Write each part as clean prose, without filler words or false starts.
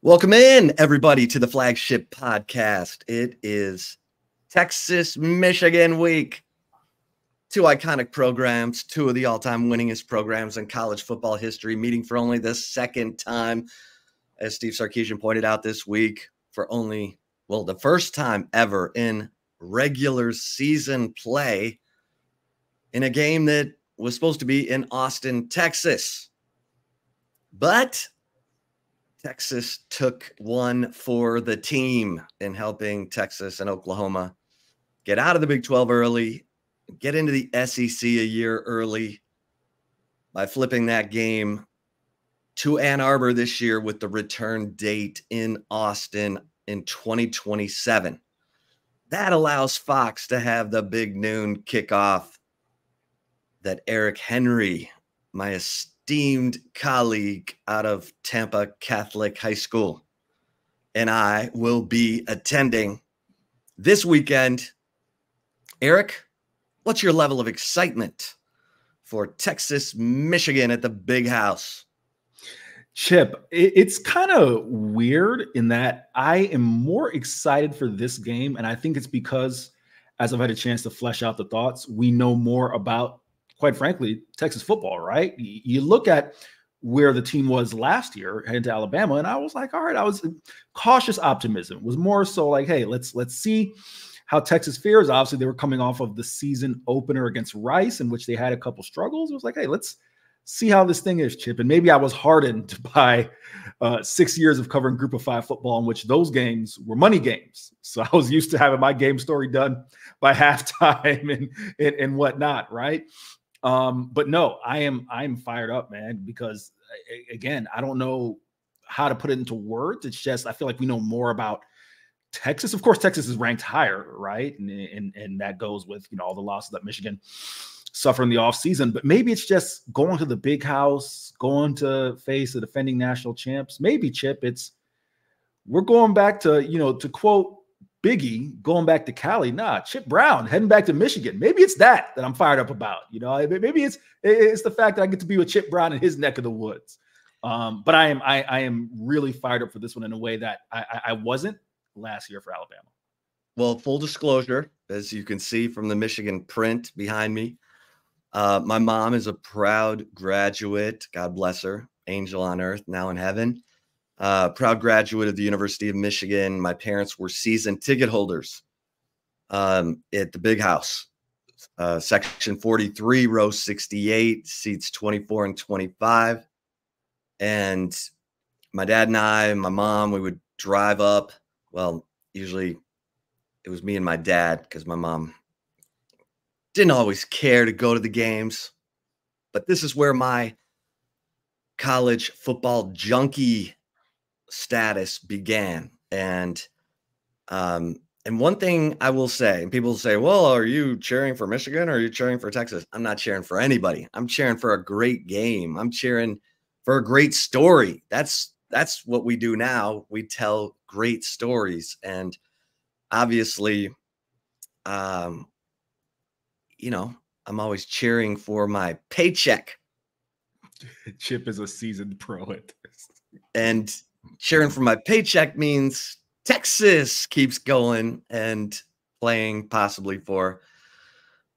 Welcome in, everybody, to the Flagship Podcast. It is Texas, Michigan week. Two iconic programs, two of the all-time winningest programs in college football history, meeting for only the second time, as Steve Sarkisian pointed out this week, for only, the first time ever in regular season play in a game that was supposed to be in Austin, Texas. But Texas took one for the team in helping Texas and Oklahoma get out of the Big 12 early, get into the SEC a year early by flipping that game to Ann Arbor this year with the return date in Austin in 2027. That allows Fox to have the big noon kickoff that Eric Henry, my esteemed colleague out of Tampa Catholic High School, and I will be attending this weekend. Eric, what's your level of excitement for Texas, Michigan at the Big House? Chip, it's kind of weird in that I am more excited for this game, and I think it's because, as I've had a chance to flesh out the thoughts, we know more about, quite frankly, Texas football, right? You look at where the team was last year heading to Alabama, and I was like, all right, I was cautious optimism. It was more so like, hey, let's see how Texas fares. Obviously, they were coming off of the season opener against Rice, in which they had a couple struggles. It was like, hey, let's see how this thing is, Chip. And maybe I was hardened by 6 years of covering Group of Five football, in which those games were money games. So I was used to having my game story done by halftime and whatnot, right? But no, I'm fired up, man, because again, I don't know how to put it into words. It's just I feel like we know more about Texas. Of course, Texas is ranked higher, right? And that goes with all the losses that Michigan suffer in the offseason. But maybe it's just going to the Big House, going to face the defending national champs. Maybe, Chip, we're going back to, to quote Biggie, going back to Cali. Nah, Chip Brown heading back to Michigan. Maybe it's that I'm fired up about. Maybe it's the fact that I get to be with Chip Brown in his neck of the woods. But I am really fired up for this one in a way that I wasn't last year for Alabama. Well, full disclosure, as you can see from the Michigan print behind me, my mom is a proud graduate. God bless her, angel on earth, now in heaven. Proud graduate of the University of Michigan. My parents were season ticket holders at the Big House, section 43, row 68, seats 24 and 25. And my dad and I, and my mom, we would drive up. Well, usually it was me and my dad because my mom didn't always care to go to the games. But this is where my college football junkie status began. And one thing I will say, and people say, well, are you cheering for Michigan or are you cheering for Texas? I'm not cheering for anybody. I'm cheering for a great game. I'm cheering for a great story. That's what we do now. We tell great stories. And obviously, I'm always cheering for my paycheck. Chip is a seasoned pro at this. And cheering for my paycheck means Texas keeps going and playing possibly for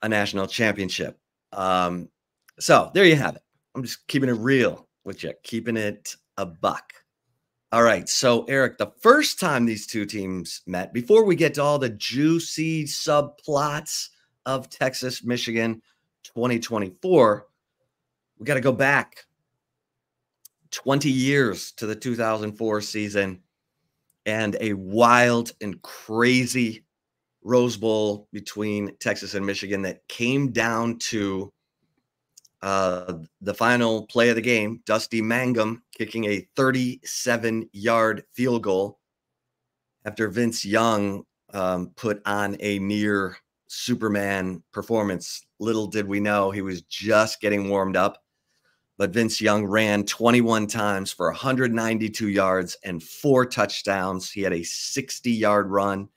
a national championship. So there you have it. I'm just keeping it real with you, keeping it a buck. All right. So, Eric, the first time these two teams met, before we get to all the juicy subplots of Texas, Michigan 2024, we got to go back 20 years to the 2004 season and a wild and crazy Rose Bowl between Texas and Michigan that came down to the final play of the game, Dusty Mangum kicking a 37-yard field goal after Vince Young put on a near Superman performance. Little did we know he was just getting warmed up, but Vince Young ran 21 times for 192 yards and 4 touchdowns. He had a 60-yard run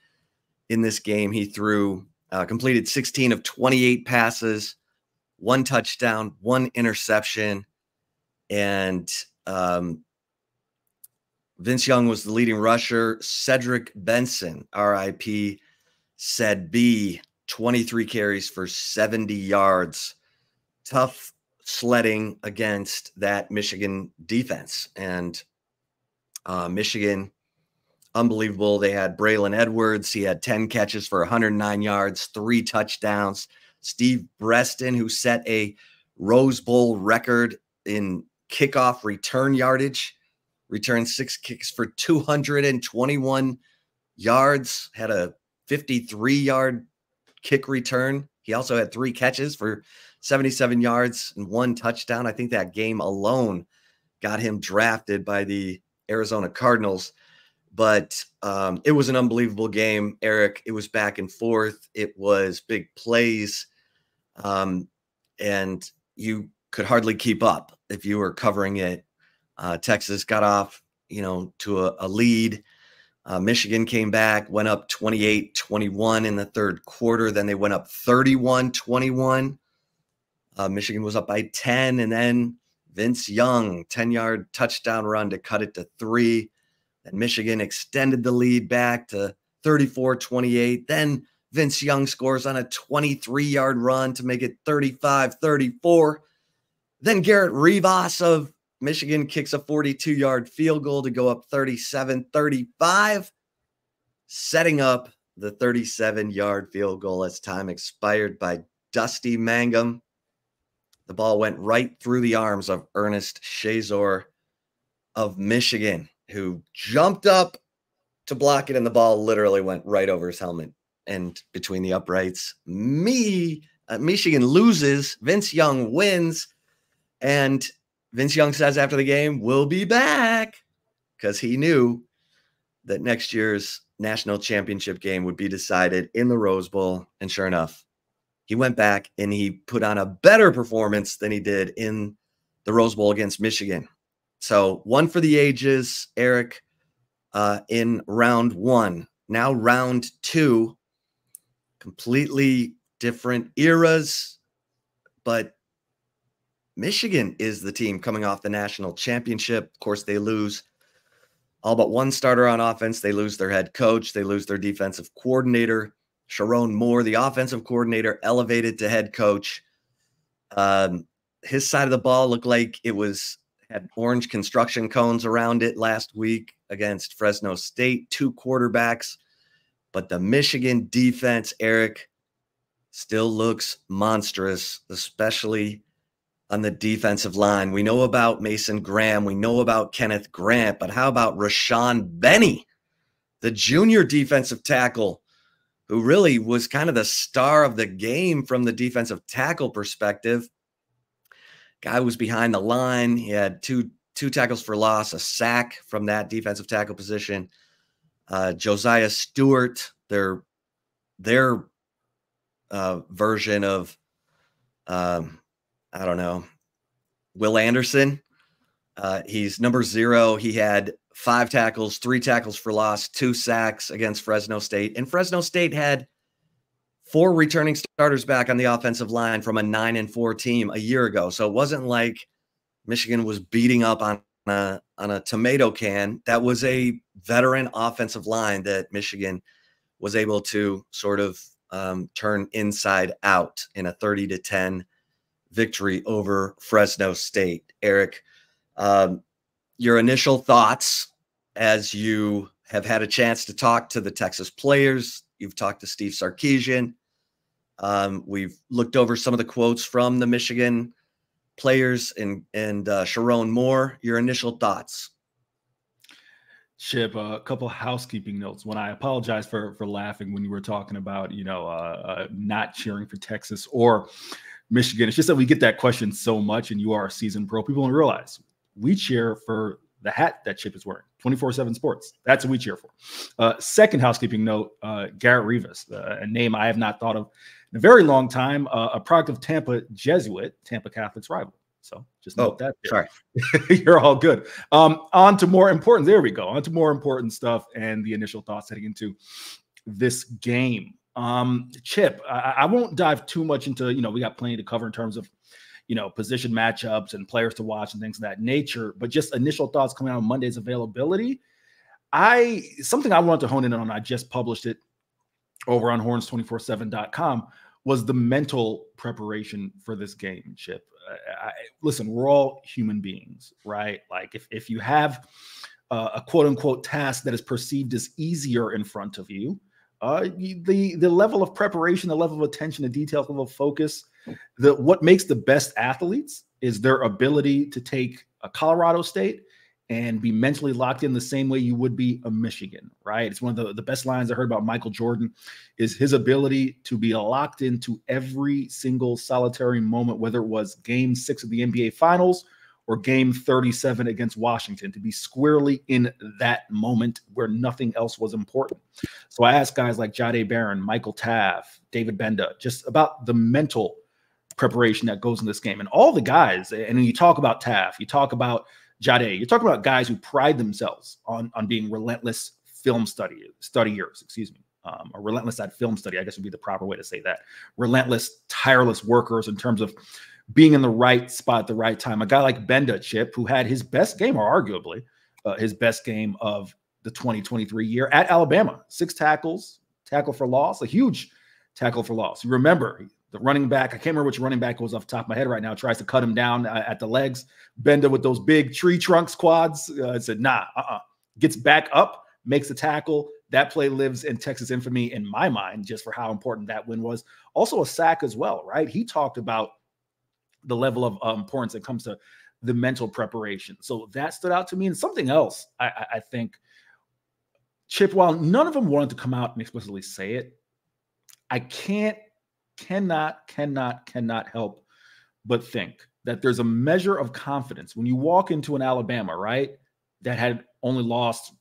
in this game. He completed 16 of 28 passes, 1 touchdown, 1 interception, and Vince Young was the leading rusher. Cedric Benson, RIP, said B, 23 carries for 70 yards. Tough sledding against that Michigan defense. And Michigan, unbelievable. They had Braylon Edwards. He had 10 catches for 109 yards, 3 touchdowns. Steve Breston, who set a Rose Bowl record in kickoff return yardage, returned 6 kicks for 221 yards, had a 53-yard kick return. He also had 3 catches for 77 yards and 1 touchdown. I think that game alone got him drafted by the Arizona Cardinals. But it was an unbelievable game, Eric. It was back and forth. It was big plays. And you could hardly keep up if you were covering it. Texas got off, to a lead. Michigan came back, went up 28-21 in the third quarter. Then they went up 31-21. Michigan was up by 10. And then Vince Young, 10-yard touchdown run to cut it to 3. And Michigan extended the lead back to 34-28. Then Vince Young scores on a 23-yard run to make it 35-34. Then Garrett Rivas of Michigan kicks a 42-yard field goal to go up 37-35, setting up the 37-yard field goal as time expired by Dusty Mangum. The ball went right through the arms of Ernest Shazor of Michigan, who jumped up to block it, and the ball literally went right over his helmet and between the uprights. Michigan loses. Vince Young wins. And Vince Young says after the game, "We'll be back," because he knew that next year's national championship game would be decided in the Rose Bowl. And sure enough, he went back and he put on a better performance than he did in the Rose Bowl against Michigan. So one for the ages, Eric, in round 1. Now round 2, completely different eras, but Michigan is the team coming off the national championship. Of course, they lose all but one starter on offense. They lose their head coach. They lose their defensive coordinator. Sharon Moore, the offensive coordinator, elevated to head coach. His side of the ball looked like it had orange construction cones around it last week against Fresno State, 2 quarterbacks. But the Michigan defense, Eric, still looks monstrous, especially on the defensive line. We know about Mason Graham. We know about Kenneth Grant. But how about Rashawn Benny, the junior defensive tackle, who really was kind of the star of the game from the defensive tackle perspective? Guy was behind the line. He had two tackles for loss, a sack from that defensive tackle position. Josiah Stewart, their version of, Will Anderson. He's number 0. He had 5 tackles, 3 tackles for loss, 2 sacks against Fresno State. And Fresno State had 4 returning starters back on the offensive line from a 9-4 team a year ago. So it wasn't like Michigan was beating up on a tomato can. That was a veteran offensive line that Michigan was able to sort of turn inside out in a 30-10 victory over Fresno State. Eric, your initial thoughts as you have had a chance to talk to the Texas players. You've talked to Steve Sarkisian. We've looked over some of the quotes from the Michigan players and Sharon Moore. Your initial thoughts? Chip, a couple housekeeping notes. When I apologize for laughing when you were talking about, not cheering for Texas or Michigan. It's just that we get that question so much, and you are a seasoned pro. People don't realize we cheer for the hat that Chip is wearing. 24/7 Sports. That's what we cheer for. Second housekeeping note, Garrett Rivas, a name I have not thought of in a very long time, a product of Tampa Jesuit, Tampa Catholic's rival. So just note that. Sorry. You're all good. On to more important. There we go. On to more important stuff and the initial thoughts heading into this game. Chip, I won't dive too much into, we got plenty to cover in terms of, position matchups and players to watch and things of that nature, but just initial thoughts coming out of Monday's availability. something I wanted to hone in on, I just published it over on horns247.com, was the mental preparation for this game, Chip. Listen, we're all human beings, right? Like if you have a quote unquote task that is perceived as easier in front of you, the level of preparation, the level of attention to detail, the level of focus, what makes the best athletes is their ability to take a Colorado State and be mentally locked in the same way you would be a Michigan, right? It's one of the best lines I heard about Michael Jordan is his ability to be locked into every single solitary moment, whether it was game 6 of the NBA Finals or game 37 against Washington, to be squarely in that moment where nothing else was important. So I asked guys like Jahdae Barron, Michael Taft, David Benda, just about the mental preparation that goes in this game. And all the guys, and when you talk about Taft, you talk about Jahdae, you're talking about guys who pride themselves on being relentless film studiers, or relentless at film study, I guess would be the proper way to say that. Relentless, tireless workers in terms of being in the right spot at the right time. A guy like Benda, Chip, who had his best game, or arguably his best game of the 2023 year at Alabama. 6 tackles, tackle for loss, a huge tackle for loss. You remember the running back, I can't remember which running back was off the top of my head right now, tries to cut him down at the legs. Benda with those big tree trunks quads said, nah, gets back up, makes a tackle. That play lives in Texas infamy in my mind, just for how important that win was. Also a sack as well, right? He talked about the level of importance that comes to the mental preparation. So that stood out to me. And something else, I think, Chip, while none of them wanted to come out and explicitly say it, I cannot help but think that there's a measure of confidence when you walk into an Alabama, right, that had only lost,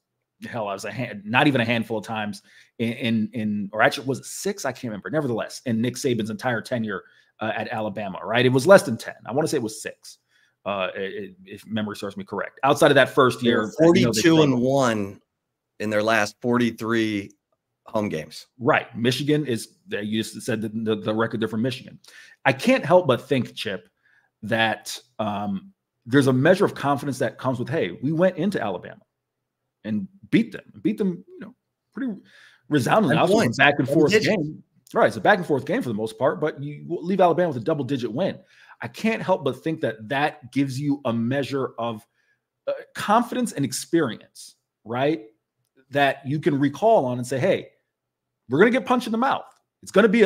not even a handful of times or actually was it 6? I can't remember. Nevertheless, in Nick Saban's entire tenure at Alabama, right? It was less than 10. I want to say it was 6, if memory serves me correct. Outside of that first year, 42-1 in their last 43 home games. Right. Michigan is, you just said the record there for Michigan. I can't help but think, Chip, that there's a measure of confidence that comes with, hey, we went into Alabama and beat them, pretty resoundingly. Also, a back and forth game. Right. It's a back and forth game for the most part, but you leave Alabama with a double-digit win. I can't help but think that gives you a measure of confidence and experience, right? That you can recall on and say, hey, we're going to get punched in the mouth. It's going to be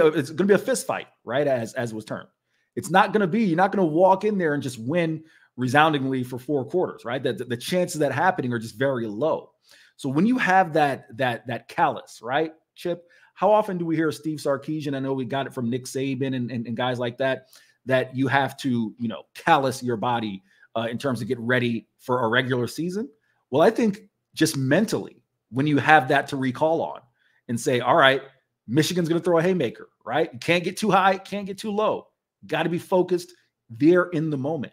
a fist fight, right? As it was termed. It's not going to be, you're not going to walk in there and just win resoundingly for 4 quarters, right? The chances of that happening are just very low. So when you have that callus, right, Chip, how often do we hear Steve Sarkisian? I know we got it from Nick Saban and guys like that you have to, callus your body in terms of get ready for a regular season. Well, I think just mentally, when you have that to recall on and say, all right, Michigan's going to throw a haymaker, right? You can't get too high, can't get too low. Got to be focused there in the moment.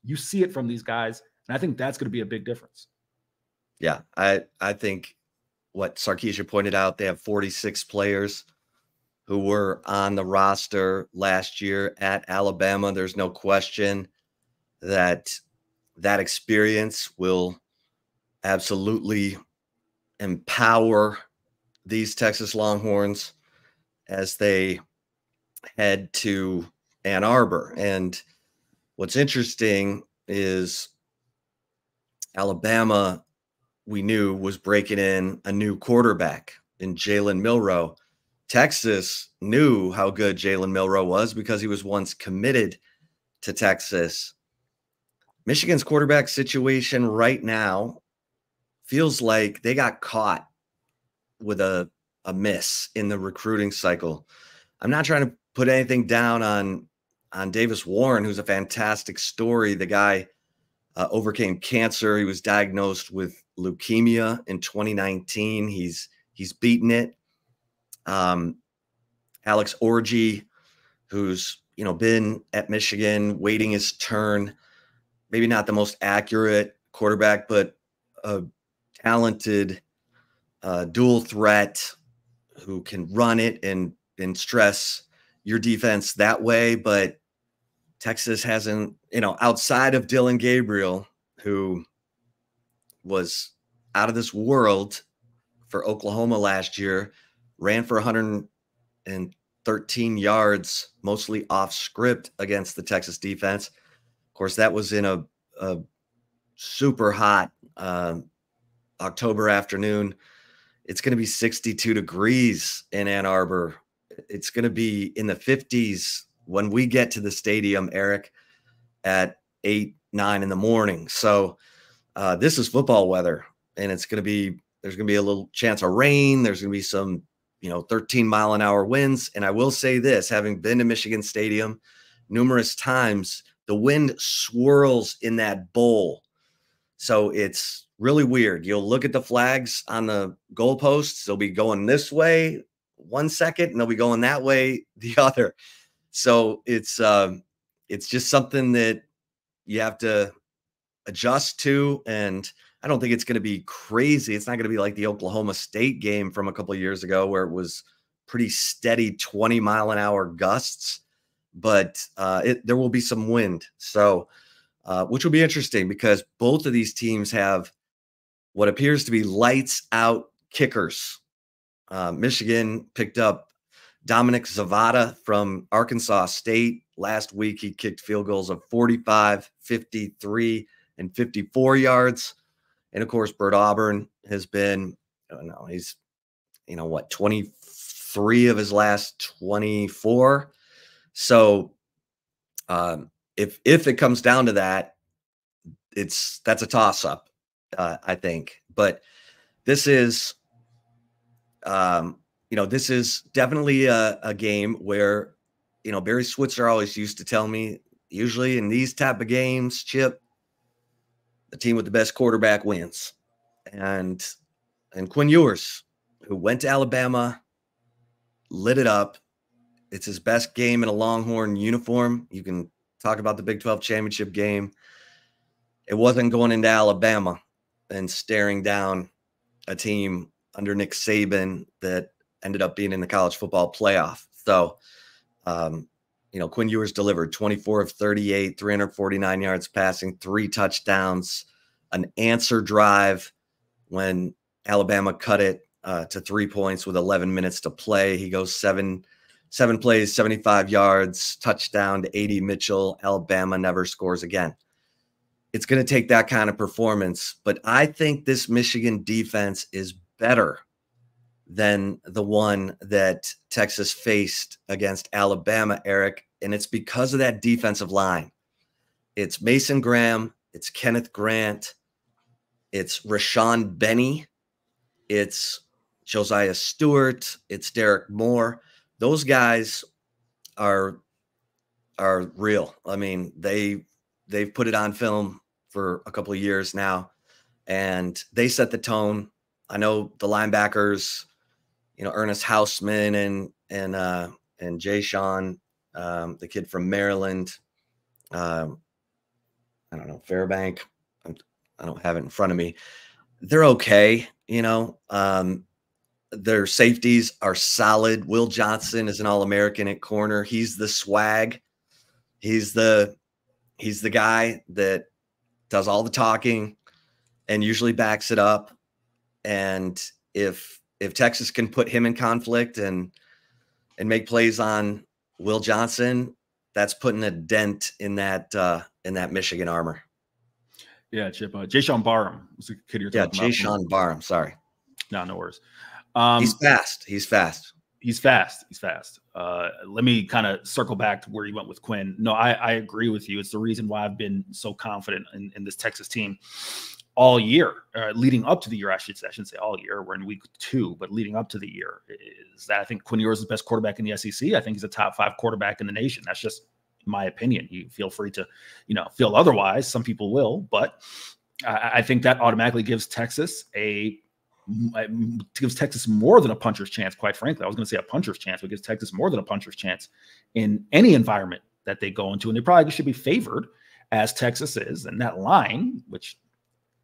You see it from these guys, and I think that's going to be a big difference. Yeah, I think what Sarkisian pointed out, they have 46 players who were on the roster last year at Alabama. There's no question that experience will absolutely empower these Texas Longhorns as they head to Ann Arbor. And what's interesting is Alabama, we knew, was breaking in a new quarterback in Jalen Milroe. Texas knew how good Jalen Milroe was because he was once committed to Texas. Michigan's quarterback situation right now feels like they got caught with a miss in the recruiting cycle. I'm not trying to put anything down on Davis Warren, who's a fantastic story. The guy overcame cancer. He was diagnosed with leukemia in 2019. He's beaten it. Alex Orji, who's been at Michigan, waiting his turn. Maybe not the most accurate quarterback, but a talented dual threat who can run it and stress your defense that way. But Texas hasn't, outside of Dylan Gabriel, who was out of this world for Oklahoma last year, ran for 113 yards, mostly off script against the Texas defense. Of course, that was in a super hot October afternoon. It's going to be 62 degrees in Ann Arbor. It's going to be in the 50s when we get to the stadium, Eric, at 8, 9 in the morning. So this is football weather, and there's going to be a little chance of rain. There's going to be some, 13-mile-an-hour winds. And I will say this, having been to Michigan Stadium numerous times, the wind swirls in that bowl. So it's really weird. You'll look at the flags on the goalposts. They'll be going this way 1 second, and they'll be going that way the other. So it's just something that you have to adjust to. And I don't think it's going to be crazy. It's not going to be like the Oklahoma State game from a couple of years ago where it was pretty steady 20-mile-an-hour gusts, but there will be some wind. So, which will be interesting because both of these teams have what appears to be lights out kickers. Michigan picked up Dominic Zavada from Arkansas State. Last week, he kicked field goals of 45, 53, and 54 yards. And of course, Bert Auburn has been, he's, 23 of his last 24. So if it comes down to that, that's a toss up, I think. But this is, this is definitely a game where, Barry Switzer always used to tell me, usually in these type of games, Chip, the team with the best quarterback wins. And Quinn Ewers, who went to Alabama, lit it up. It's his best game in a Longhorn uniform. You can talk about the Big 12 championship game. It wasn't going into Alabama and staring down a team under Nick Saban that ended up being in the college football playoff. So, Quinn Ewers delivered 24 of 38, 349 yards passing, 3 touchdowns, an answer drive when Alabama cut it to 3 points with 11 minutes to play. He goes seven plays, 75 yards, touchdown to A.D. Mitchell. Alabama never scores again. It's going to take that kind of performance, but I think this Michigan defense is better than the one that Texas faced against Alabama, Eric, and it's because of that defensive line. It's Mason Graham, it's Kenneth Grant, it's Rashawn Benny, it's Josiah Stewart, it's Derek Moore. Those guys are real. I mean, they've put it on film for a couple of years now, and they set the tone. I know the linebackers, Ernest Hausman and Jay Sean, the kid from Maryland. I don't know, Fairbank. I don't have it in front of me. They're okay. Their safeties are solid. Will Johnson is an All-American at corner. He's the swag. He's the guy that does all the talking and usually backs it up. And if Texas can put him in conflict and make plays on Will Johnson, that's putting a dent in that Michigan armor. Yeah, Chip. Jayshon Barham was the kid you're talking about. Yeah, Jayshon Barham. Sorry. No worries. He's fast. He's fast. Let me kind of circle back to where you went with Quinn. No, I agree with you. It's the reason why I've been so confident in this Texas team all year, leading up to the year. I shouldn't say all year. We're in week 2, but leading up to the year is that I think Quinn Ewers is the best quarterback in the SEC. I think he's a top 5 quarterback in the nation. That's just my opinion. You feel free to, feel otherwise. Some people will, but I think that automatically gives Texas more than a puncher's chance. Quite frankly, I was going to say a puncher's chance, but it gives Texas more than a puncher's chance in any environment that they go into. And they probably should be favored, as Texas is. And that line, which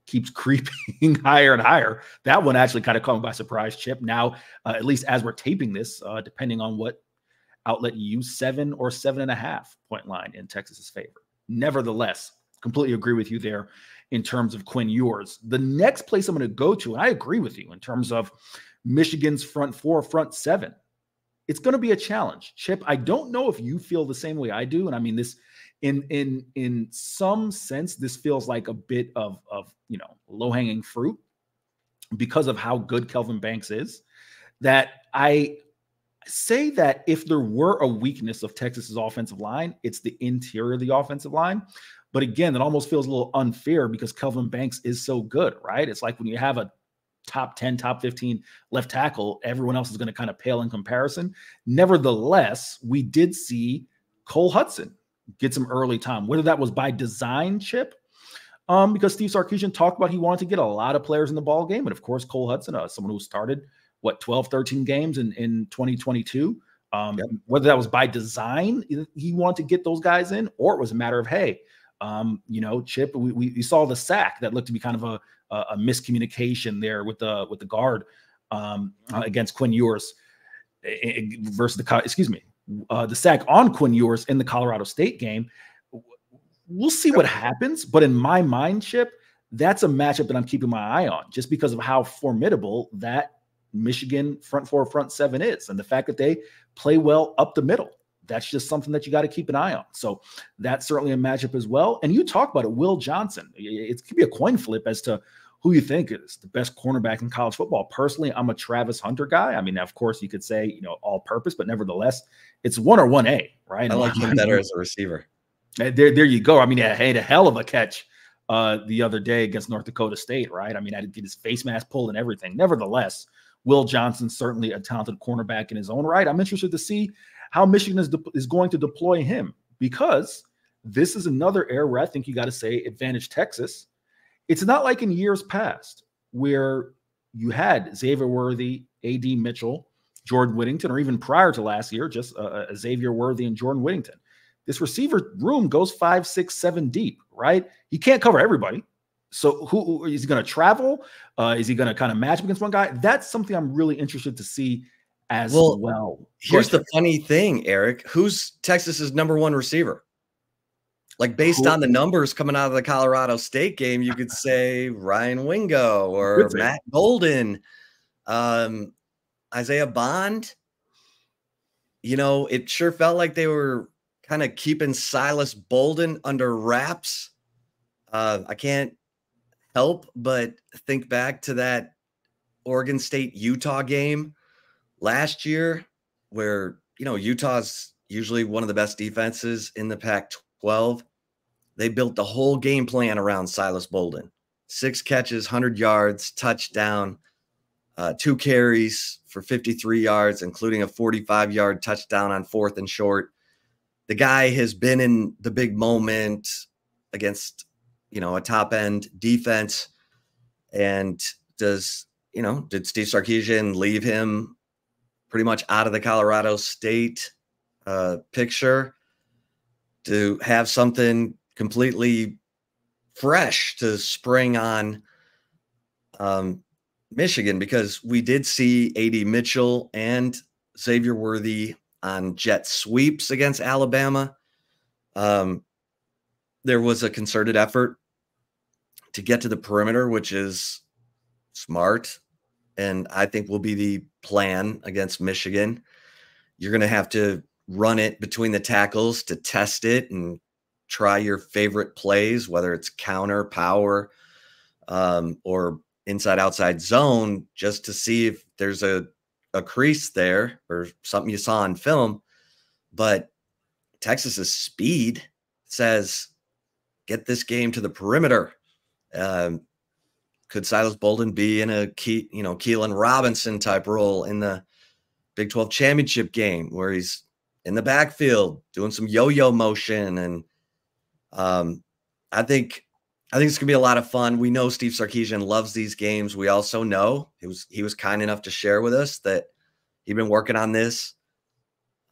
keeps creeping higher and higher, that one actually kind of caught me by surprise, Chip. Now, at least as we're taping this, depending on what outlet you use, 7 or 7.5 point line in Texas's favor. Nevertheless, completely agree with you there. in terms of Quinn Ewers. The next place I'm going to go to, and I agree with you in terms of Michigan's front four, front seven, it's going to be a challenge. Chip, I don't know if you feel the same way I do. And I mean, this in some sense, this feels like a bit of low-hanging fruit because of how good Kelvin Banks is, that I say that if there were a weakness of Texas's offensive line, it's the interior of the offensive line. But again, it almost feels a little unfair because Kelvin Banks is so good, right? It's like when you have a top 10, top 15 left tackle, everyone else is going to kind of pale in comparison. Nevertheless, we did see Cole Hudson get some early time, whether that was by design, Chip, because Steve Sarkisian talked about he wanted to get a lot of players in the ball game. And of course, Cole Hudson, someone who started 12, 13 games in 2022. Whether that was by design, he wanted to get those guys in, or it was a matter of, hey, Chip, we saw the sack that looked to be kind of a miscommunication there with the guard against Quinn Ewers versus the sack on Quinn Ewers in the Colorado State game. We'll see what happens, but in my mind, Chip, that's a matchup that I'm keeping my eye on just because of how formidable that Michigan front four, front seven is, and the fact that they play well up the middle. That's just something that you got to keep an eye on. So that's certainly a matchup as well. And you talk about it, Will Johnson. It could be a coin flip as to who you think is the best cornerback in college football. Personally, I'm a Travis Hunter guy. I mean, of course, you could say, all purpose, but nevertheless, it's 1 or 1A, right? I like him better as a receiver. There you go. I mean, he had a hell of a catch the other day against North Dakota State, right? I mean, I had to get his face mask pulled and everything. Nevertheless, Will Johnson, certainly a talented cornerback in his own right. I'm interested to see how Michigan is going to deploy him, because this is another area where I think you got to say advantage Texas. It's not like in years past where you had Xavier Worthy, A.D. Mitchell, Jordan Whittington, or even prior to last year, just Xavier Worthy and Jordan Whittington. This receiver room goes 5, 6, 7 deep, right? He can't cover everybody. So who is he going to travel? Is he going to kind of match up against one guy? That's something I'm really interested to see as well. Here's the funny thing, Eric. Who's Texas's number one receiver? Like, based on the numbers coming out of the Colorado State game, you could say Ryan Wingo or Matt Golden, Isaiah Bond. It sure felt like they were kind of keeping Silas Bolden under wraps. I can't help but think back to that Oregon State-Utah game last year where, Utah's usually one of the best defenses in the Pac-12. They built the whole game plan around Silas Bolden. 6 catches, 100 yards, touchdown, 2 carries for 53 yards, including a 45-yard touchdown on 4th and short. The guy has been in the big moment against, a top-end defense. And did Steve Sarkisian leave him pretty much out of the Colorado State picture to have something completely fresh to spring on Michigan? Because we did see A.D. Mitchell and Xavier Worthy on jet sweeps against Alabama. There was a concerted effort to get to the perimeter, which is smart, and I think will be the plan against Michigan. You're going to have to run it between the tackles to test it and try your favorite plays, whether it's counter, power, or inside-outside zone, just to see if there's a crease there or something you saw on film. But Texas's speed says, get this game to the perimeter. Could Silas Bolden be in a Keelan Robinson type role in the Big 12 championship game where he's in the backfield doing some yo-yo motion? And I think it's gonna be a lot of fun. We know Steve Sarkisian loves these games. We also know he was kind enough to share with us that he'd been working on this,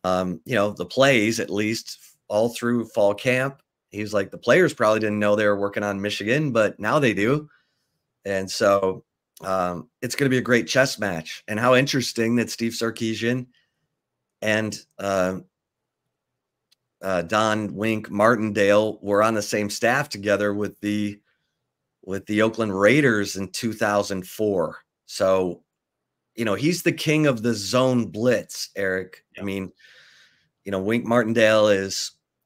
the plays at least all through fall camp. He was like, the players probably didn't know they were working on Michigan, but now they do. And so it's going to be a great chess match. And how interesting that Steve Sarkisian and Don Wink Martindale were on the same staff together with the with the Oakland Raiders in 2004. So, he's the king of the zone blitz, Eric. Yeah. I mean, Wink Martindale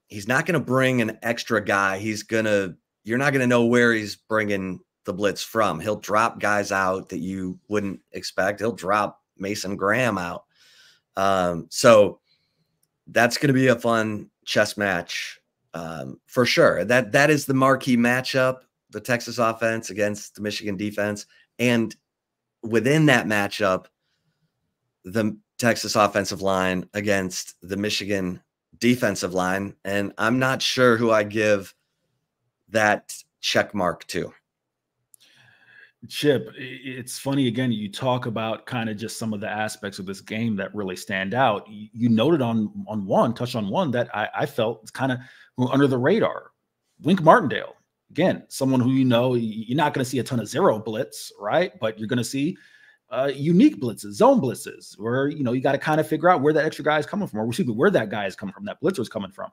he's not going to bring an extra guy. You're not going to know where he's bringing the blitz from. He'll drop guys out that you wouldn't expect. He'll drop Mason Graham out. So that's going to be a fun chess match for sure. That is the marquee matchup, the Texas offense against the Michigan defense. And within that matchup, the Texas offensive line against the Michigan defensive line. And I'm not sure who I give that check mark to. Chip, it's funny, again, you talk about kind of just some of the aspects of this game that really stand out. You noted touched on one that I felt kind of under the radar. Wink Martindale, again, someone who you're not going to see a ton of zero blitz, right? But you're going to see unique blitzes, zone blitzes, where, you got to kind of figure out where that extra guy is coming from, or where that guy is coming from, that blitzer is coming from.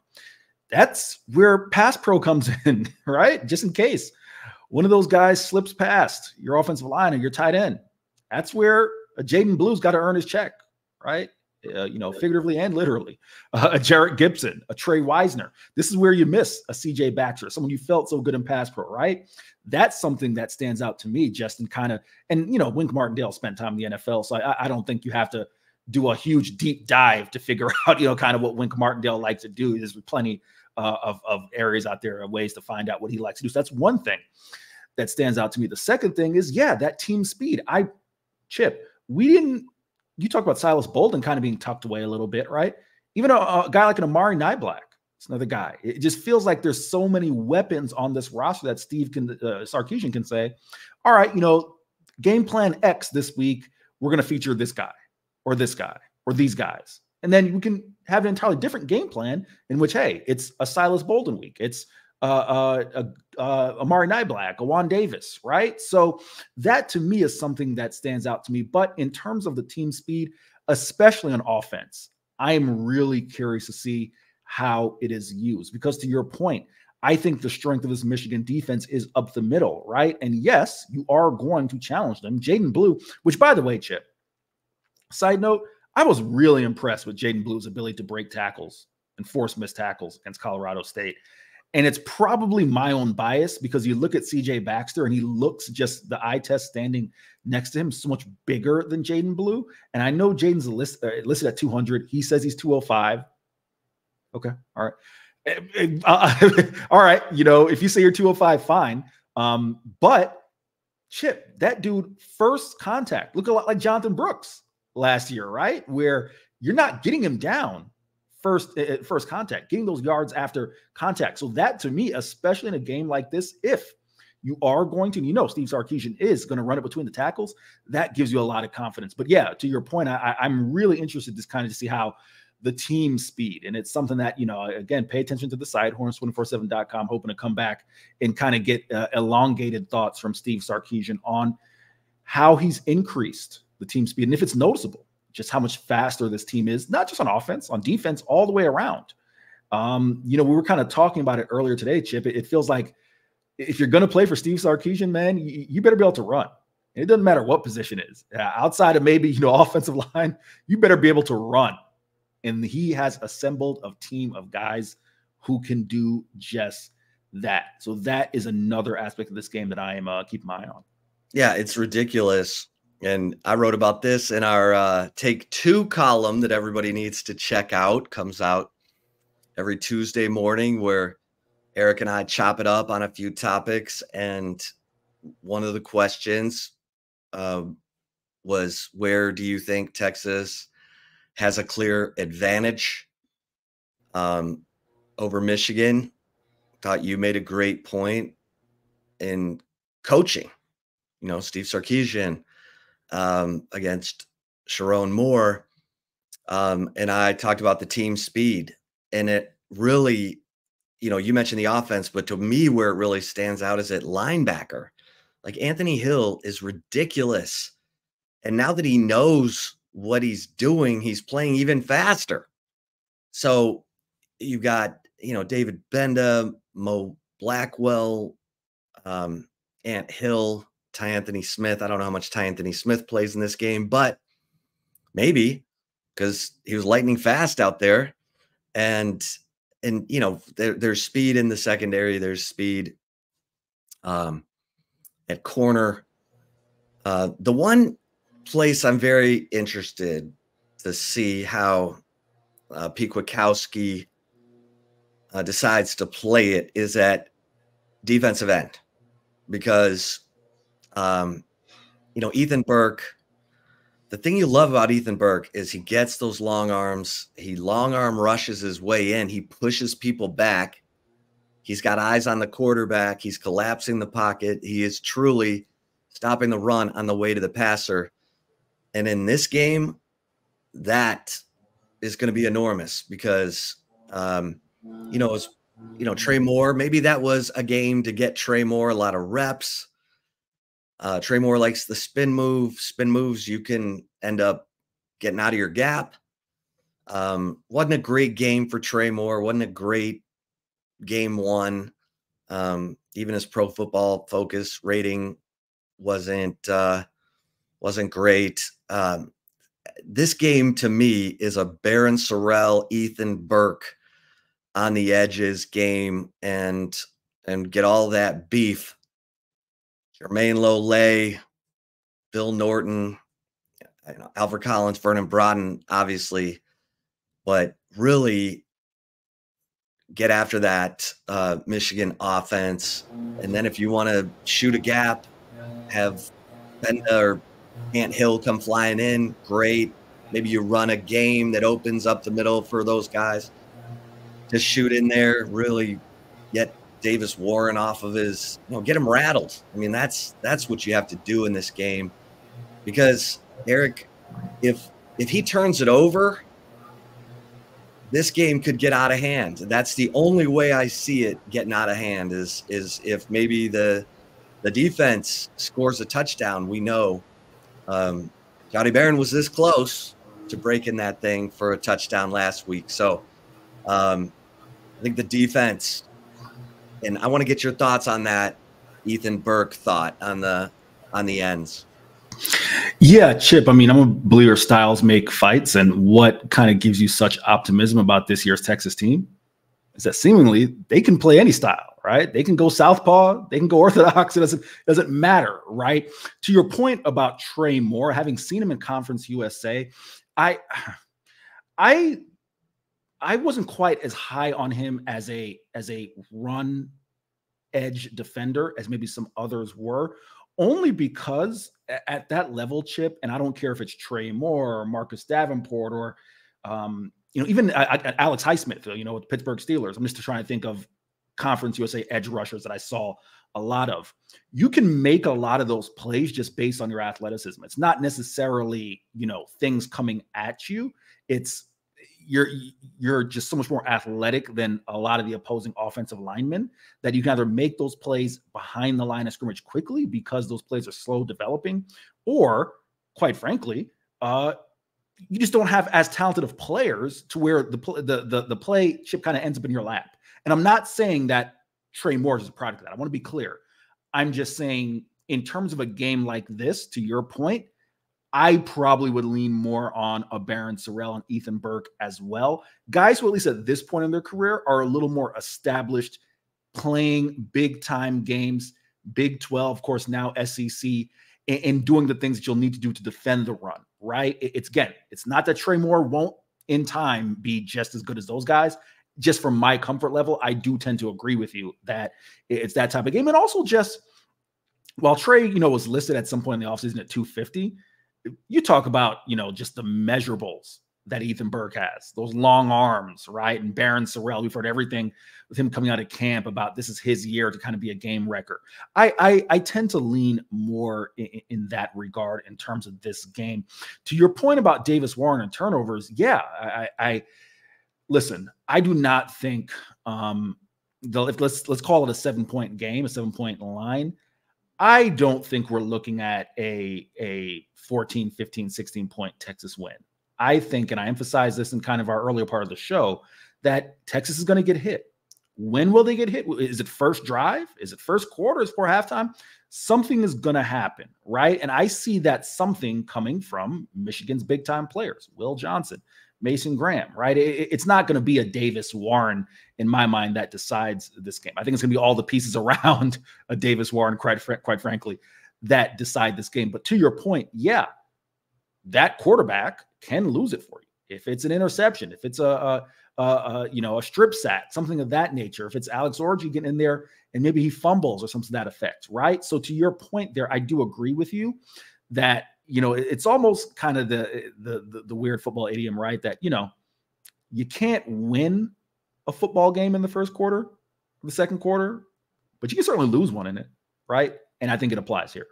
That's where pass pro comes in, right? Just in case one of those guys slips past your offensive line or your tight end. That's where a Jaden Blue's got to earn his check, right? Figuratively and literally. A Jarrett Gibson, a Trey Wisner. This is where you miss a CJ Baxter, someone you felt so good in pass pro, right? That's something that stands out to me, Justin, and Wink Martindale spent time in the NFL, so I don't think you have to do a huge deep dive to figure out, kind of what Wink Martindale likes to do. There's plenty of areas out there, ways to find out what he likes to do. So that's one thing that stands out to me. The second thing is, that team speed. Chip, you talk about Silas Bolden kind of being tucked away a little bit, right? Even a guy like an Amari Nyblack, it's another guy. It just feels like there's so many weapons on this roster that Steve Sarkisian can say, all right, game plan X this week, we're going to feature this guy or these guys. And then we can have an entirely different game plan in which, hey, it's a Silas Bolden week. It's Amari Nyblack, a Juan Davis, right? So that to me is something that stands out to me. But in terms of the team speed, especially on offense, I am really curious to see how it is used. Because to your point, I think the strength of this Michigan defense is up the middle, right? And yes, you are going to challenge them. Jaden Blue, which by the way, Chip, side note, I was really impressed with Jaden Blue's ability to break tackles and force missed tackles against Colorado State. And it's probably my own bias because you look at CJ Baxter and he looks, just the eye test standing next to him, so much bigger than Jaden Blue. And I know Jaden's listed at 200. He says he's 205. Okay. All right. All right. If you say you're 205, fine. But Chip, that dude, first contact, look a lot like Jonathan Brooks last year, right? Where you're not getting him down first contact, getting those yards after contact. So that to me, especially in a game like this, if you are going to, Steve Sarkisian is going to run it between the tackles, that gives you a lot of confidence. But yeah, to your point, I'm really interested to see how the team speed, and it's something that, again, pay attention to the site, horns247.com, hoping to come back and kind of get elongated thoughts from Steve Sarkisian on how he's increased the team speed. And if it's noticeable, just how much faster this team is, not just on offense, on defense, all the way around. We were kind of talking about it earlier today, Chip. It feels like if you're going to play for Steve Sarkisian, man, you better be able to run. It doesn't matter what position it is. Outside of maybe, offensive line, you better be able to run. And he has assembled a team of guys who can do just that. So that is another aspect of this game that I am keeping my eye on. Yeah, it's ridiculous. And I wrote about this in our Take Two column that everybody needs to check out. Comes out every Tuesday morning, where Eric and I chop it up on a few topics. And one of the questions was, where do you think Texas has a clear advantage over Michigan? Thought you made a great point in coaching. Steve Sarkisian against Sharon Moore. And I talked about the team speed, and it really, you mentioned the offense, but to me, where it really stands out is at linebacker. Like, Anthony Hill is ridiculous. And now that he knows what he's doing, he's playing even faster. So you got, David Benda, Mo Blackwell, Ant Hill, Ty Anthony Smith. I don't know how much Ty Anthony Smith plays in this game, but maybe because he was lightning fast out there. And you know, there's speed in the secondary. There's speed at corner. The one place I'm very interested to see how Pete Kwiatkowski decides to play it is at defensive end, because you know, Ethan Burke, the thing you love about Ethan Burke is he gets those long arms. He long arm rushes his way in. He pushes people back. He's got eyes on the quarterback. He's collapsing the pocket. He is truly stopping the run on the way to the passer. And in this game, that is going to be enormous because, you know, Trey Moore, maybe that was a game to get Trey Moore a lot of reps. Trey Moore likes the spin move. Spin moves, you can end up getting out of your gap. Wasn't a great game for Trey Moore. Wasn't a great game one. Even his Pro Football Focus rating wasn't great. This game to me is a Baron Sorrell, Ethan Burke on the edges game, and get all that beef. Jermaine Lole, Bill Norton, Alfred Collins, Vernon Broughton, obviously, but really get after that Michigan offense. And then if you want to shoot a gap, have Benda or Ant Hill come flying in, great. Maybe you run a game that opens up the middle for those guys to shoot in there, really get Davis Warren off of his, get him rattled. I mean, that's what you have to do in this game, because Eric, if he turns it over, this game could get out of hand. That's the only way I see it getting out of hand is if maybe the defense scores a touchdown. We know Johnny Barron was this close to breaking that thing for a touchdown last week. So I think the defense, and I want to get your thoughts on that Ethan Burke thought on the ends. Yeah, Chip, I mean, I'm a believer styles make fights, and what kind of gives you such optimism about this year's Texas team is that seemingly they can play any style, right? They can go southpaw, they can go orthodox. It doesn't matter, right? To your point about Trey Moore, having seen him in Conference USA, I wasn't quite as high on him as a run edge defender as maybe some others were, only because at that level, Chip, and I don't care if it's Trey Moore or Marcus Davenport or even Alex Highsmith, with Pittsburgh Steelers. I'm just trying to think of Conference USA edge rushers that I saw a lot of. You can make a lot of those plays just based on your athleticism. It's not necessarily, things coming at you. It's you're just so much more athletic than a lot of the opposing offensive linemen that you can either make those plays behind the line of scrimmage quickly because those plays are slow developing, or quite frankly, you just don't have as talented of players to where the play, Chip, kind of ends up in your lap. And I'm not saying that Trey Moore is a product of that. I want to be clear. I'm just saying in terms of a game like this, to your point, I probably would lean more on a Baron Sorrell and Ethan Burke as well. Guys who, at least at this point in their career, are a little more established, playing big-time games, Big 12, of course, now SEC, and doing the things that you'll need to do to defend the run, right? It's not that Trey Moore won't, in time, be just as good as those guys. Just from my comfort level, I do tend to agree with you that it's that type of game. And also just, while Trey, was listed at some point in the offseason at 250, you talk about, just the measurables that Ethan Burke has, those long arms, right? And Baron Sorrell, we've heard everything with him coming out of camp about this is his year to kind of be a game wrecker. I tend to lean more in that regard in terms of this game. To your point about Davis Warren and turnovers, yeah, I listen, I do not think let's call it a 7-point game, a 7-point line. I don't think we're looking at a 14, 15, 16-point Texas win. I think, and I emphasize this in kind of our earlier part of the show, that Texas is going to get hit. When will they get hit? Is it first drive? Is it first quarter? Is it before halftime? Something is going to happen, right? And I see that something coming from Michigan's big-time players, Will Johnson, Mason Graham, right? It's not going to be a Davis Warren, in my mind, that decides this game. I think it's going to be all the pieces around a Davis Warren, quite frankly, that decide this game. But to your point, yeah, that quarterback can lose it for you. If it's an interception, if it's a strip sack, something of that nature, if it's Alex Orji getting in there and maybe he fumbles or something to that effect, right? So to your point there, I do agree with you that, it's almost kind of the weird football idiom, right? That, you can't win a football game in the first quarter, the second quarter, but you can certainly lose one in it, right? And I think it applies here.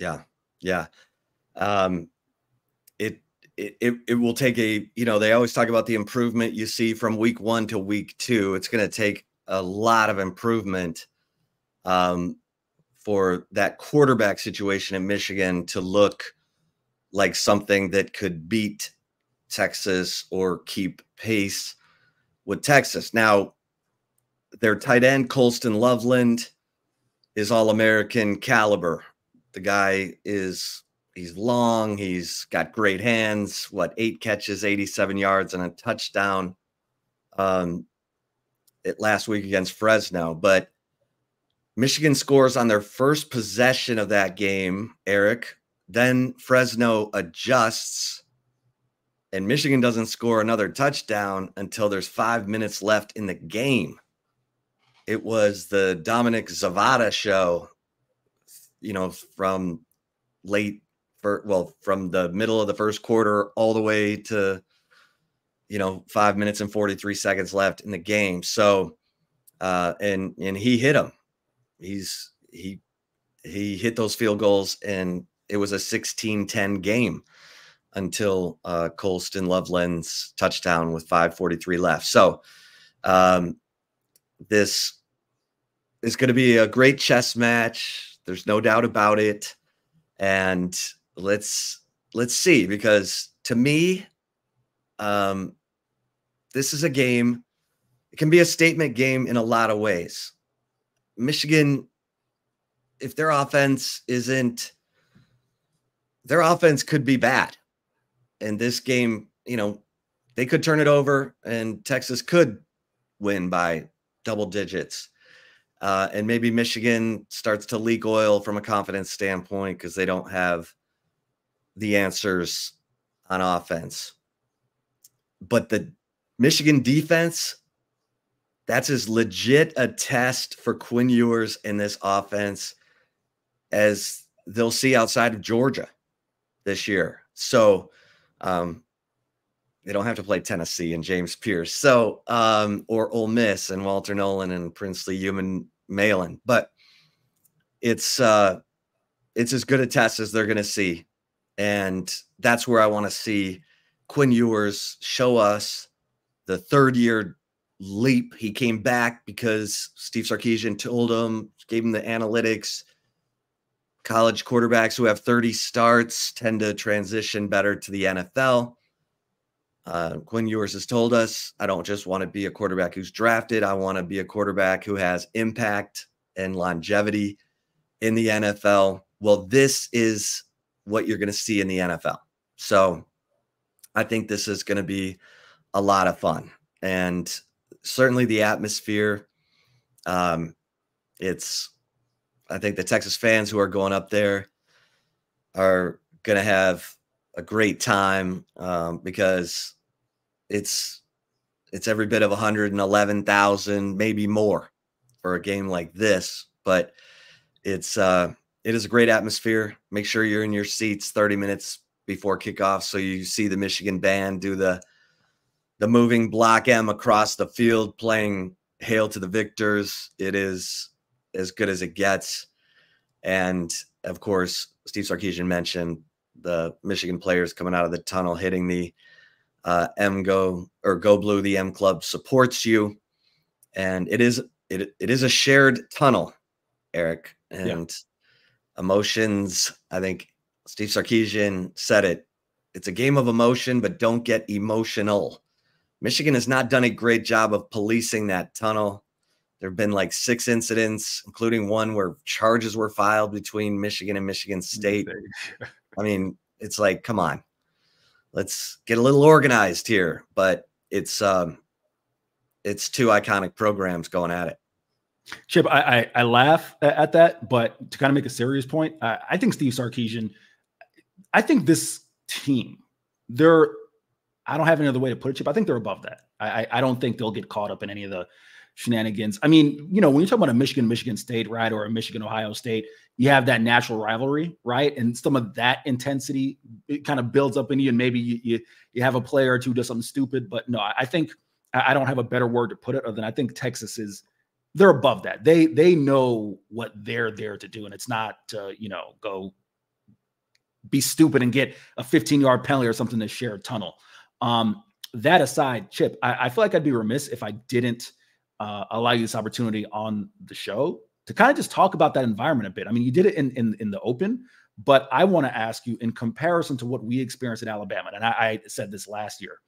Yeah. Yeah. It will take they always talk about the improvement you see from week 1 to week 2. It's going to take a lot of improvement for that quarterback situation in Michigan to look like something that could beat Texas or keep pace with Texas. Now, their tight end, Colston Loveland, is All-American caliber. The guy he's long. He's got great hands. 8 catches, 87 yards, and a touchdown last week against Fresno. But Michigan scores on their first possession of that game, Eric. Then Fresno adjusts, and Michigan doesn't score another touchdown until there's 5 minutes left in the game. It was the Dominic Zavada show, from from the middle of the first quarter all the way to, 5 minutes and 43 seconds left in the game. So, and he hit him. He hit those field goals, and it was a 16-10 game until Colston Loveland's touchdown with 5:43 left. So, this is going to be a great chess match. There's no doubt about it. And let's see, because to me, this is a game. It can be a statement game in a lot of ways. Michigan, if their offense could be bad. And this game, they could turn it over and Texas could win by double digits. And maybe Michigan starts to leak oil from a confidence standpoint because they don't have the answers on offense. But the Michigan defense, that's as legit a test for Quinn Ewers in this offense as they'll see outside of Georgia this year. So they don't have to play Tennessee and James Pierce. So, or Ole Miss and Walter Nolan and Princely Human Malin, but it's as good a test as they're going to see. And that's where I want to see Quinn Ewers show us the third-year leap. He came back because Steve Sarkisian told him, gave him the analytics. College quarterbacks who have 30 starts tend to transition better to the NFL. Quinn Ewers has told us, I don't just want to be a quarterback who's drafted. I want to be a quarterback who has impact and longevity in the NFL. Well, this is what you're going to see in the NFL. So I think this is going to be a lot of fun. And certainly the atmosphere. I think the Texas fans who are going up there are going to have a great time because it's every bit of 111,000, maybe more for a game like this. But it is a great atmosphere. Make sure you're in your seats 30 minutes before kickoff so you see the Michigan band do the moving block M across the field playing Hail to the Victors. It is as good as it gets. And of course, Steve Sarkisian mentioned the Michigan players coming out of the tunnel, hitting the Go Blue. The M Club supports you. And it is a shared tunnel, Eric, and emotions. I think Steve Sarkisian said it. It's a game of emotion, but don't get emotional. Michigan has not done a great job of policing that tunnel. There have been like 6 incidents, including one where charges were filed between Michigan and Michigan State. I mean, it's like, come on, let's get a little organized here. But it's 2 iconic programs going at it. Chip, I laugh at that, but to kind of make a serious point, I think Steve Sarkisian, I think this team, I don't have any other way to put it, Chip. I think they're above that. I don't think they'll get caught up in any of the shenanigans. I mean, you know, when you talk about a Michigan State, right, or a Michigan-Ohio State, you have that natural rivalry, right? And some of that intensity, it kind of builds up in you, and maybe you have a player or two do something stupid. But no, I think I don't have a better word to put it other than I think Texas they're above that. They know what they're there to do, and it's not to, you know, go be stupid and get a 15-yard penalty or something to share a tunnel. That aside, Chip, I feel like I'd be remiss if I didn't allow you this opportunity on the show to kind of just talk about that environment a bit. I mean, you did it in the open, but I want to ask you, in comparison to what we experienced in Alabama, and I said this last year,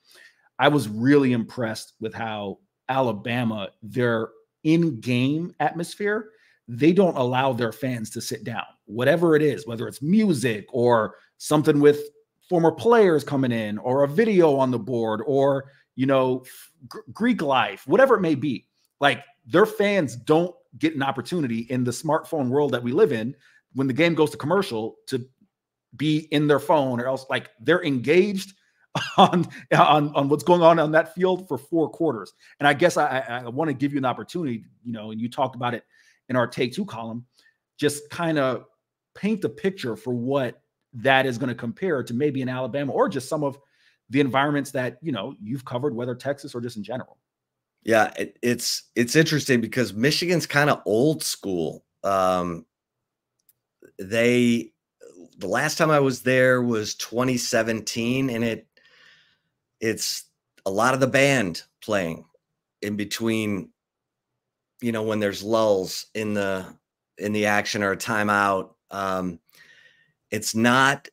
I was really impressed with how Alabama, their in-game atmosphere, they don't allow their fans to sit down, whatever it is, whether it's music or something with former players coming in, or a video on the board, or, you know, Greek life, whatever it may be. Like, their fans don't get an opportunity in the smartphone world that we live in, when the game goes to commercial, to be in their phone, or else, like, they're engaged on what's going on that field for 4 quarters. And I guess I want to give you an opportunity, you know, and you talked about it in our Take 2 column, just kind of paint the picture for what that is going to compare to maybe in Alabama, or just some of the environments that, you know, you've covered, whether Texas or just in general. Yeah, it's interesting because Michigan's kind of old school. The last time I was there was 2017, and it's a lot of the band playing in between, you know, when there's lulls in the action or a timeout. It's not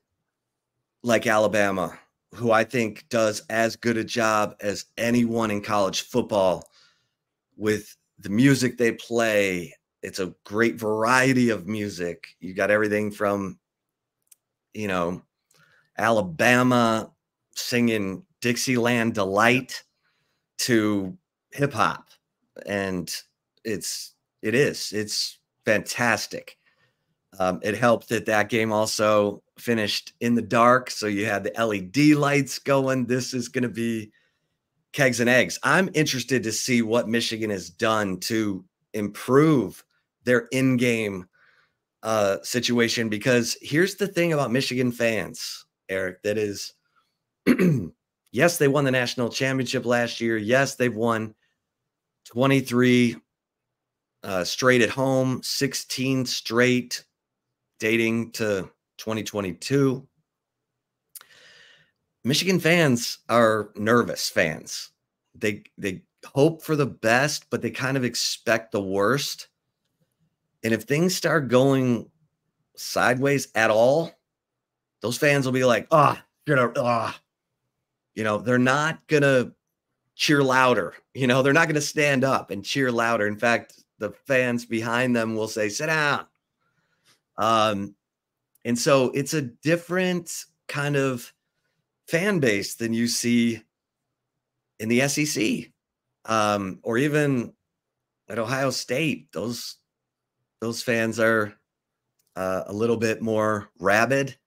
like Alabama, who I think does as good a job as anyone in college football with the music they play. It's a great variety of music. You got everything from, you know, Alabama singing Dixieland Delight to hip hop. And it's fantastic. It helped that game also finished in the dark, so you had the LED lights going. This is going to be kegs and eggs. I'm interested to see what Michigan has done to improve their in-game situation, because here's the thing about Michigan fans, Eric, that is, yes, they won the national championship last year. Yes, they've won 23 straight at home, 16 straight dating to 2022. Michigan fans are nervous fans. They hope for the best, but they kind of expect the worst. And if things start going sideways at all, those fans will be like, you know, they're not going to cheer louder. You know, they're not going to stand up and cheer louder. In fact, the fans behind them will say, sit down. And so it's a different kind of fan base than you see in the SEC, or even at Ohio State. Those fans are a little bit more rabid,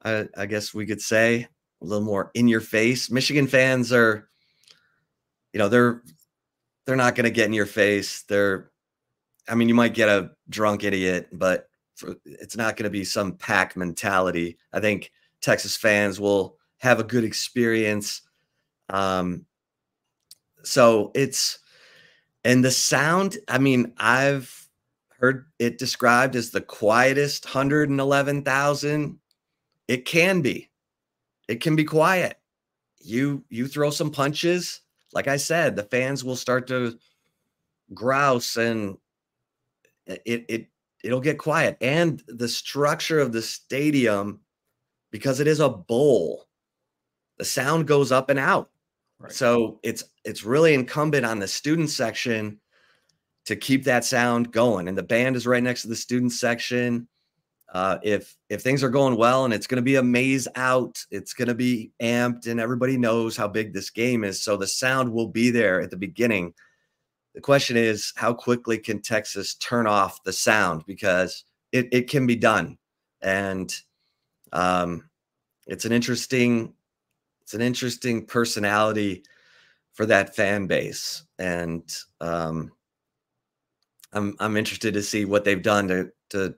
I guess we could say, a little more in your face. Michigan fans are, you know, they're not going to get in your face. I mean, you might get a drunk idiot, but it's not going to be some pack mentality. I think Texas fans will have a good experience. So and the sound, I mean, I've heard it described as the quietest 111,000. It can be quiet. You throw some punches. Like I said, the fans will start to grouse, and it'll get quiet. And the structure of the stadium, because it is a bowl, the sound goes up and out. Right. So it's really incumbent on the student section to keep that sound going. And the band is right next to the student section. If things are going well and it's going to be a maze out, it's going to be amped and everybody knows how big this game is. So the sound will be there at the beginning. The question is, how quickly can Texas turn off the sound? Because it can be done. And it's an interesting personality for that fan base. And I'm interested to see what they've done to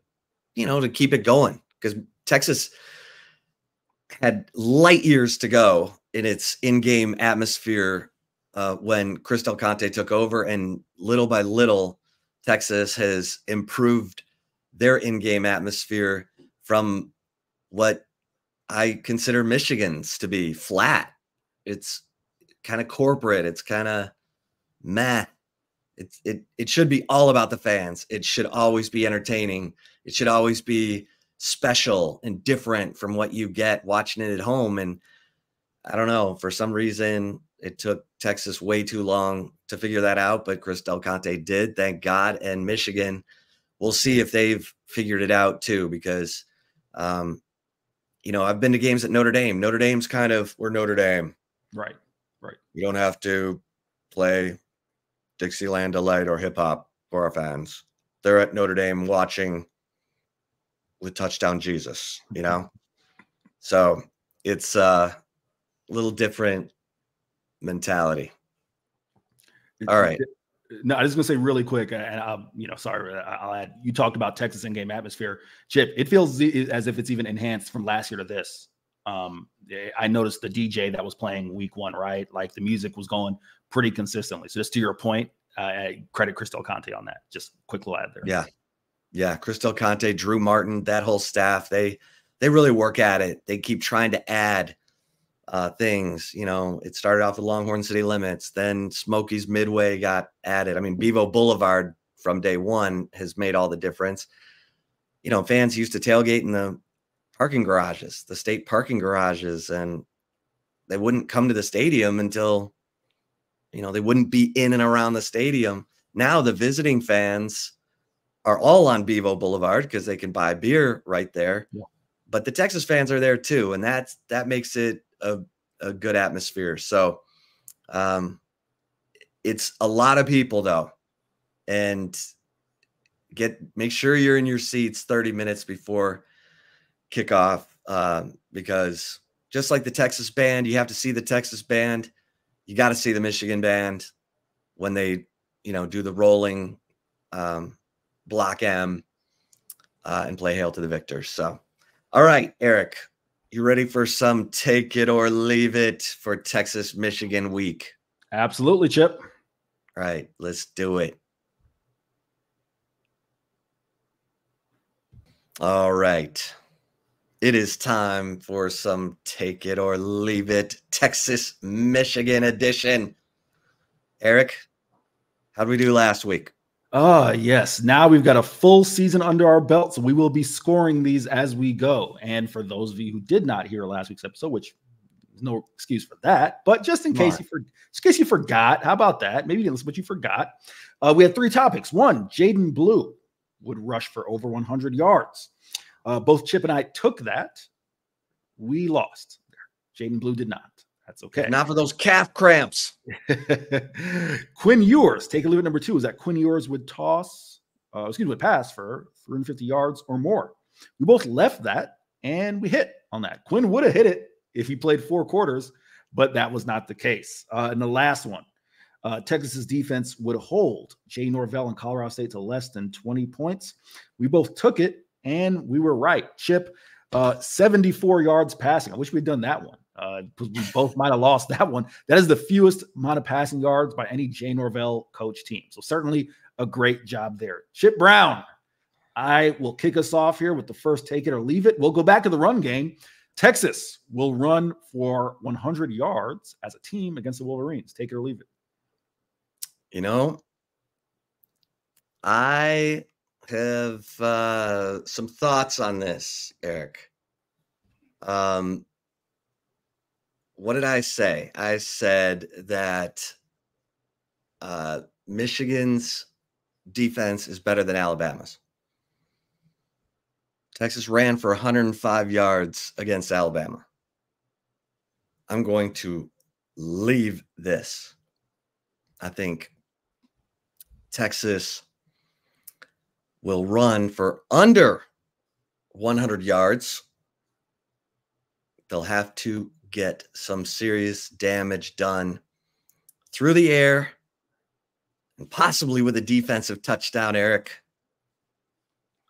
keep it going, because Texas had light years to go in its in-game atmosphere when Chris Del Conte took over, and little by little, Texas has improved their in-game atmosphere from what I consider Michigan's to be flat. It's kind of corporate. It's kind of meh. It should be all about the fans. It should always be entertaining. It should always be special and different from what you get watching it at home. And I don't know, for some reason, it took Texas way too long to figure that out, but Chris Del Conte did, thank God. And Michigan, we'll see if they've figured it out too, because, I've been to games at Notre Dame. Notre Dame's we're Notre Dame. Right. You don't have to play Dixieland Delight or hip hop for our fans. They're at Notre Dame watching with Touchdown Jesus, So it's a little different mentality. All right. No, I was going to say really quick, and sorry, I'll add. You talked about Texas in-game atmosphere, Chip. It feels as if it's even enhanced from last year to this. I noticed the DJ that was playing week one, right? Like the music was going pretty consistently. So just to your point, credit Chris Del Conte on that. Just quick little ad there. Yeah. Chris Del Conte, Drew Martin, that whole staff, they really work at it. They keep trying to add things. It started off with Longhorn City Limits, then Smokies Midway got added. I mean, Bevo Boulevard from day one has made all the difference. Fans used to tailgate in the parking garages, the state parking garages, and they wouldn't come to the stadium until, they wouldn't be in and around the stadium. Now the visiting fans are all on Bevo Boulevard because they can buy beer right there. Yeah. But the Texas fans are there too, and that makes it a good atmosphere. So it's a lot of people though, and make sure you're in your seats 30 minutes before kickoff, because just like the Texas band, you have to see the Texas band. You got to see the Michigan band when they, do the rolling Block M and play Hail to the Victors. So, all right, Eric, you ready for some take it or leave it for Texas Michigan week? Absolutely, Chip. All right, let's do it. All right. It is time for some take it or leave it Texas Michigan edition. Eric, how did we do last week? Yes. Now we've got a full season under our belt, so we will be scoring these as we go. And for those of you who did not hear last week's episode, which there's no excuse for that, but just in case you forgot, how about that? Maybe you didn't listen, but you forgot. We had 3 topics. 1, Jaden Blue would rush for over 100 yards. Both Chip and I took that. We lost. Jaden Blue did not. That's okay. Not for those calf cramps. Quinn Ewers, take a leave at number 2. Is that Quinn Ewers would pass for 350 yards or more. We both left that and we hit on that. Quinn would have hit it if he played 4 quarters, but that was not the case. And the last one, Texas's defense would hold Jay Norvell and Colorado State to less than 20 points. We both took it and we were right. Chip, 74 yards passing. I wish we'd done that one. Because we both might have lost that one. That is the fewest amount of passing yards by any Jay Norvell coach team. So certainly a great job there. Chip Brown, I will kick us off here with the first take it or leave it. We'll go back to the run game. Texas will run for 100 yards as a team against the Wolverines. Take it or leave it. I have some thoughts on this, Eric. what did I say? I said that Michigan's defense is better than Alabama's. Texas ran for 105 yards against Alabama. I'm going to leave this. I think Texas will run for under 100 yards. They'll have to get some serious damage done through the air and possibly with a defensive touchdown, Eric.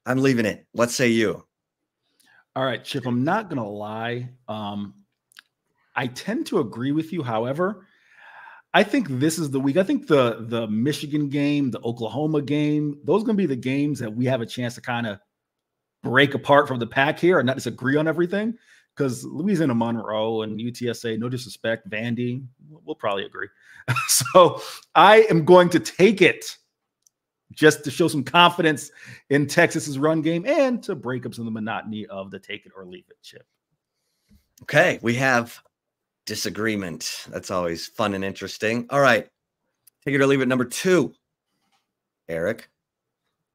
I'm leaving it. What say you? All right, Chip, I'm not going to lie. I tend to agree with you. However, I think this is the week. I think the Michigan game, the Oklahoma game, those are going to be the games that we have a chance to kind of break apart from the pack here and not disagree on everything. Because Louisiana Monroe and UTSA, no disrespect, Vandy, we'll probably agree. So I am going to take it just to show some confidence in Texas's run game and to break up some of the monotony of the take it or leave it, Chip. Okay, we have disagreement. That's always fun and interesting. All right, take it or leave it. Number 2, Eric.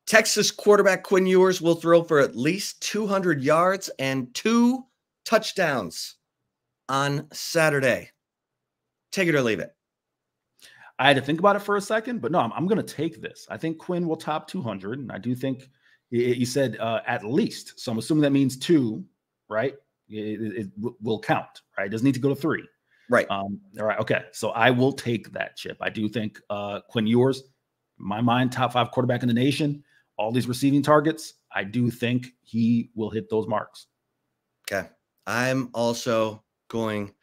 Texas quarterback Quinn Ewers will throw for at least 200 yards and 2 touchdowns on Saturday. Take it or leave it. I had to think about it for a second, but no, I'm going to take this. I think Quinn will top 200, and I do think you said at least. So I'm assuming that means 2, right? It will count, right? It doesn't need to go to 3. Right. All right. Okay. So I will take that, Chip. I do think Quinn Ewers, in my mind, top 5 quarterback in the nation, all these receiving targets, I do think he will hit those marks. Okay. I'm also going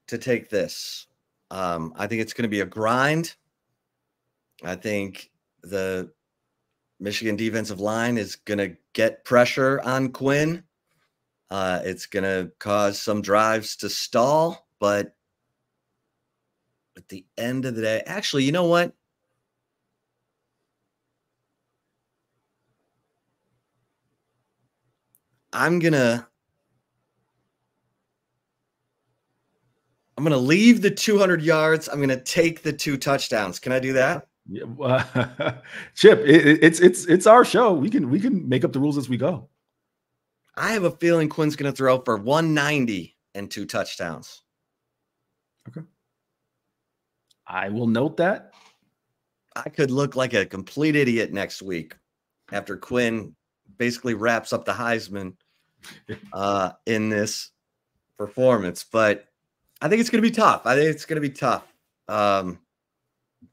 to take this. I think it's going to be a grind. I think the Michigan defensive line is going to get pressure on Quinn. It's going to cause some drives to stall, but at the end of the day, actually, you know what? I'm going to leave the 200 yards. I'm going to take the 2 touchdowns. Can I do that? Yeah, Chip, it's our show. We can make up the rules as we go. I have a feeling Quinn's going to throw for 190 and 2 touchdowns. Okay. I will note that. I could look like a complete idiot next week after Quinn basically wraps up the Heisman in this performance, but I think it's going to be tough.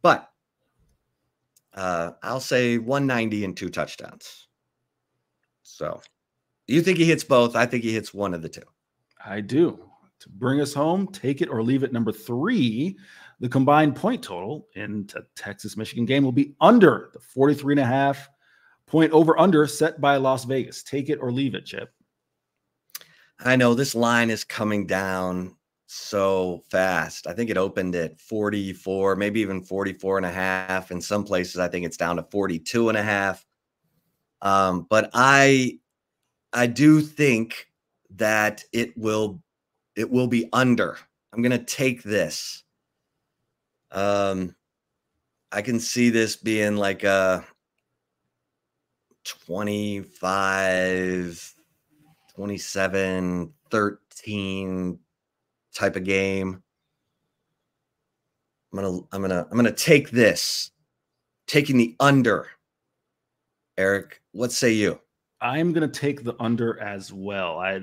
But I'll say 190 and 2 touchdowns. So you think he hits both? I think he hits one of the 2. I do. To bring us home, take it or leave it. Number 3, the combined point total in the Texas-Michigan game will be under the 43.5 point over-under set by Las Vegas. Take it or leave it, Chip. I know this line is coming down so fast. I think it opened at 44, maybe even 44.5. In some places, I think it's down to 42.5. But I do think that it will be under. I'm going to take this. I can see this being like a 25, 27, 13 type of game. I'm gonna take this, taking the under. Eric, what say you? I'm going to take the under as well. I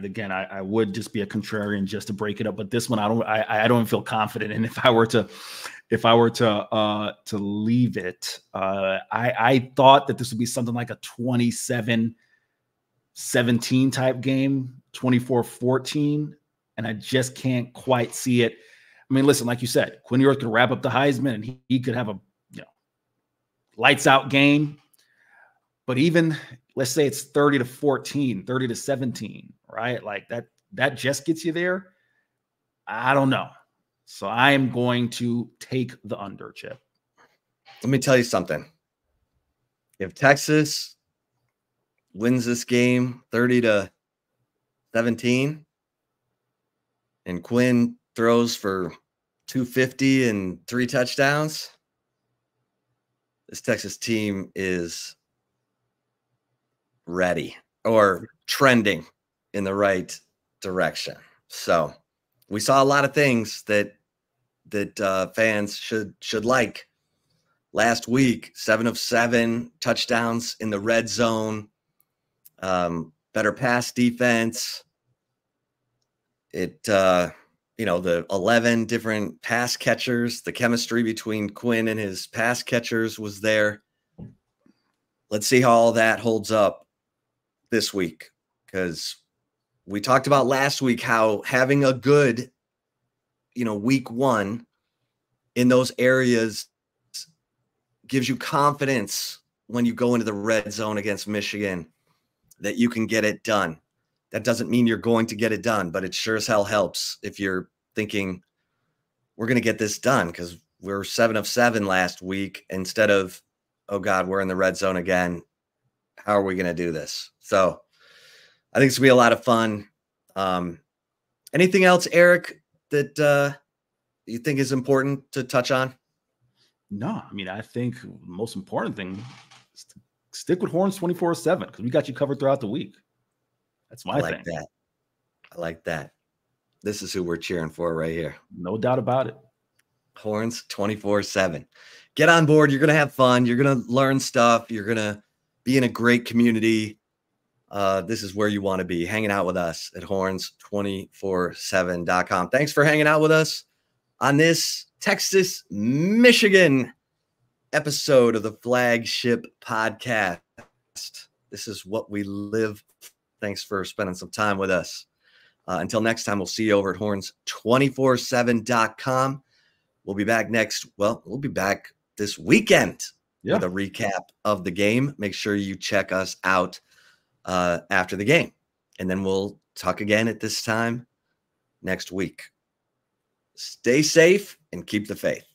would just be a contrarian just to break it up, but this one I don't feel confident in. If I were to leave it, I thought that this would be something like a 27-17 type game, 24-14, and I just can't quite see it. I mean, listen, like you said, Quinn Ewers could wrap up the Heisman and he could have a lights out game. But even let's say it's 30-14, 30-17, right? Like that just gets you there. I don't know. So I am going to take the under, Chip. Let me tell you something. If Texas wins this game 30-17 and Quinn throws for 250 and 3 touchdowns. This Texas team is ready or trending in the right direction. So we saw a lot of things that fans should like. Last week, 7 of 7 touchdowns in the red zone, better pass defense. The 11 different pass catchers, the chemistry between Quinn and his pass catchers was there. Let's see how all that holds up this week, because we talked about last week how having a good, week 1 in those areas gives you confidence when you go into the red zone against Michigan that you can get it done. That doesn't mean you're going to get it done, but it sure as hell helps if you're thinking we're going to get this done, because we're 7 of 7 last week instead of, oh God, we're in the red zone again. How are we going to do this? So I think it's going to be a lot of fun. Anything else, Eric, that you think is important to touch on? No, I mean, I think the most important thing is to stick with Horns 24/7, because we got you covered throughout the week. That's my thing. I like that. This is who we're cheering for right here. No doubt about it. Horns 24/7. Get on board. You're going to have fun. You're going to learn stuff. You're going to be in a great community. This is where you want to be, hanging out with us at horns247.com. Thanks for hanging out with us on this Texas, Michigan episode of the Flagship Podcast. This is what we live. Thanks for spending some time with us. Until next time, we'll see you over at horns247.com. We'll be back we'll be back this weekend with a recap of the game. Make sure you check us out after the game. And then we'll talk again at this time next week. Stay safe and keep the faith.